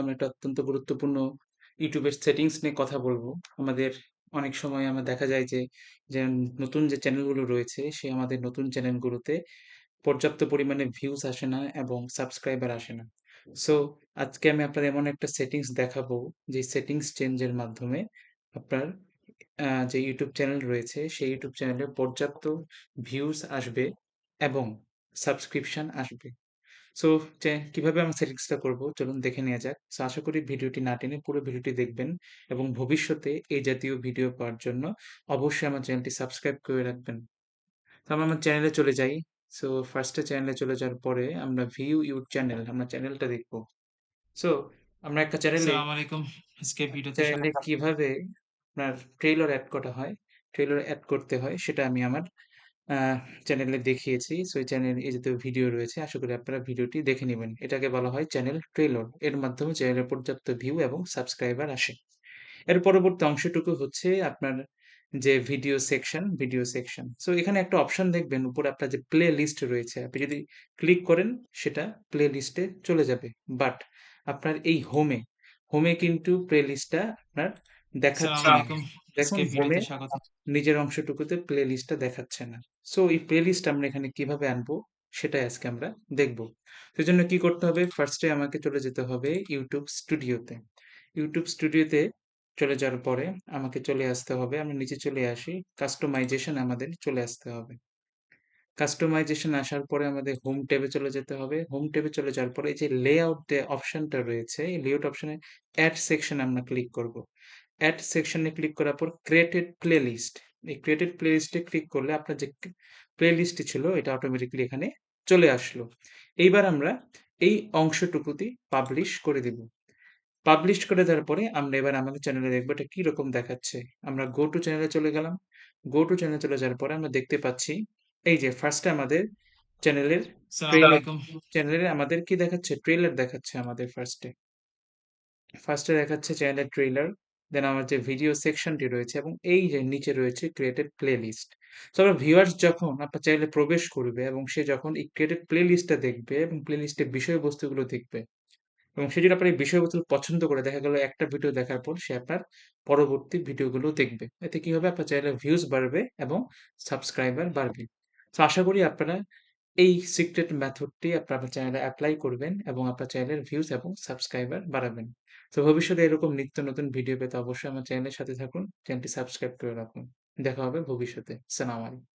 আমরা একটা অত্যন্ত গুরুত্বপূর্ণ ইউটিউবের সেটিংস নিয়ে কথা বলবো। আমাদের অনেক সময় দেখা যায় যে নতুন যে চ্যানেলগুলো রয়েছে, আমাদের নতুন চ্যানেলগুলোতে পর্যাপ্ত পরিমাণে ভিউজ আসে না এবং সাবস্ক্রাইবার আসে না। সো আজকে আমি আপনাদের এমন একটা সেটিংস দেখাবো, যে সেটিংস চেঞ্জের মাধ্যমে আপনার যে ইউটিউব চ্যানেল রয়েছে, সেই ইউটিউব চ্যানেলে পর্যাপ্ত ভিউজ আসবে এবং সাবস্ক্রিপশন আসবে। সো কিভাবে আমরা সেটিংসটা করব চলুন দেখে নেওয়া যাক। সো আশা করি ভিডিওটি না টেনে পুরো ভিডিওটি দেখবেন এবং ভবিষ্যতে এই জাতীয় ভিডিও পাওয়ার জন্য অবশ্যই আমার চ্যানেলটি সাবস্ক্রাইব করে রাখবেন। তো আমরা আমার চ্যানেলে চলে যাই। সো ফার্স্টে চ্যানেলে চলে যাওয়ার পরে আমরা ভিউ ইউর চ্যানেল, আমরা চ্যানেলটা দেখব। সো আমরা একটা চ্যানেলে আসসালামু আলাইকুম। আজকে ভিডিওতে চ্যানেলে কিভাবে আপনার ট্রেইলার এড করা হয়, ট্রেইলার এড করতে হয় সেটা আমি আমার আ চ্যানেলে দেখিয়েছি। সো এই চ্যানেল এই জাতীয় ভিডিও রয়েছে। আশা করি আপনারা ভিডিওটি দেখে নিবেন। এটাকে বলা হয় চ্যানেল ট্রেইলর। এর মাধ্যমে চ্যানেলে পর্যাপ্ত ভিউ এবং সাবস্ক্রাইবার আসে। এর পরবর্তী অংশটুকু হচ্ছে আপনার যে ভিডিও সেকশন। সো এখানে একটা অপশন দেখবেন উপরে আপনার যে প্লে লিস্ট রয়েছে। আপনি যদি ক্লিক করেন সেটা প্লে লিস্টে চলে যাবে। বাট আপনার এই হোমে কিন্তু প্লে লিস্টটা আপনার আসসালামু দেখাচ্ছে না। আলাইকুম। আজকে দেখুন হোমে ভিডিওতে স্বাগতম। নিজের অংশটুকুতে প্লে লিস্টটা দেখাচ্ছে না। সো এই প্লে লিস্ট আমরা এখানে কিভাবে আনবো সেটাই আজকে আমরা দেখব। সেজন্য কি করতে হবে? ফার্স্ট এ আমাকে চলে যেতে হবে YouTube স্টুডিওতে। YouTube স্টুডিওতে চলে যাওয়ার পরে আমাকে চলে আসতে হবে। আমরা নিচে চলে আসি। কাস্টমাইজেশন আমাদের চলে আসতে হবে। কাস্টমাইজেশন আসার পরে আমাদের হোম ট্যাবে চলে যেতে হবে। হোম ট্যাবে চলে যাওয়ার পরে এই যে লেআউট যে অপশনটা রয়েছে, এই লেআউট অপশনে এড সেকশন আমরা ক্লিক করব। এড সেকশনে ক্লিক করার পর ক্রিয়েটেড প্লেলিস্ট। এই ক্রিয়েটেড প্লেলিস্টে ক্লিক করলে আপনার যে প্লেলিস্টটি ছিল এটা অটোমেটিক্যালি এখানে চলে আসলো। এইবার আমরা এই অংশটুকুটি পাবলিশ করে দিব। পাবলিশ করে দেওয়ার পরে আমরা এবার আমাদের চ্যানেলে দেখব এটা কিরকম দেখাচ্ছে। আমরা গো টু চ্যানেলে চলে গেলাম। গো টু চ্যানেলে চলে যাওয়ার পরে আমরা দেখতে পাচ্ছি এই যে ফার্স্ট এ আমাদের চ্যানেলের আসসালামু ট্রেইলার, আলাইকুম। চ্যানেলে আমাদের কি দেখাচ্ছে? ট্রেইলার দেখাচ্ছে আমাদের ফার্স্ট এ। ফার্স্ট এ দেখাচ্ছে চ্যানেলের ট্রেইলার। দেন আমার যে ভিডিও সেকশনটি রয়েছে এবং এই যে নিচে রয়েছে ক্রিয়েটেড প্লেলিস্ট। সো আমরা ভিউয়ার্স যখন আপনার চ্যানেলে প্রবেশ করবে এবং সে যখন এই ক্রিয়েটেড প্লেলিস্টটা দেখবে এবং প্লেলিস্টের বিষয়বস্তুগুলো দেখবে এবং সে যদি আপনার এই বিষয়বস্তু পছন্দ করে, দেখা গেল একটা ভিডিও দেখার পর সে আপনার পরবর্তী ভিডিওগুলো দেখবে। এতে কি হবে? আপনার চ্যানেলের ভিউজ বাড়বে এবং সাবস্ক্রাইবার বাড়বে। সো আশা করি আপনারা এই সিক্রেট মেথডটি আপনার চ্যানেলে এপ্লাই করবেন এবং আপনার চ্যানেলের ভিউজ এবং সাবস্ক্রাইবার বাড়াবেন। তো ভবিষ্যতে এরকম নিত্য নতুন ভিডিও পেতে অবশ্যই আমার চ্যানেলের সাথে থাকুন। চ্যানেলটি সাবস্ক্রাইব করে রাখুন। দেখা হবে ভবিষ্যতে। সালাম আলাইকুম।